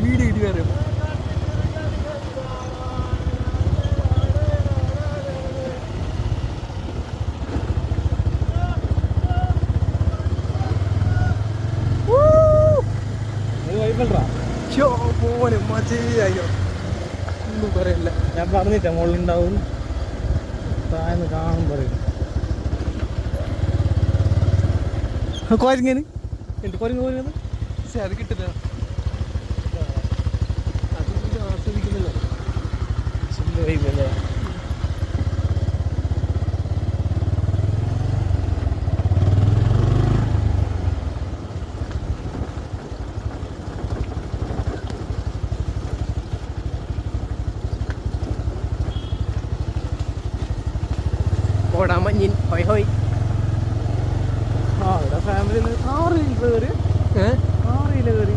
Video ഇടി വരും. പോലെ മജയായോ ഒന്നും പറയില്ല. ഞാൻ പറഞ്ഞിട്ട മുകളിലുണ്ടാവും താഴ്ന്ന് കാണും പറയും. കുരങ്ങനെ എന്ത് കുരങ്ങ് പോരുന്നത്? പക്ഷെ അത് കിട്ടില്ല. അത് ആസ്വദിക്കുന്നില്ല. വൈബല്ലേ ഓടാ മഞ്ഞിൻ ഹോയ് ഹോയ്. ആ ഇവിടെ ഫാമിലി 6 കയറി 6 കയറി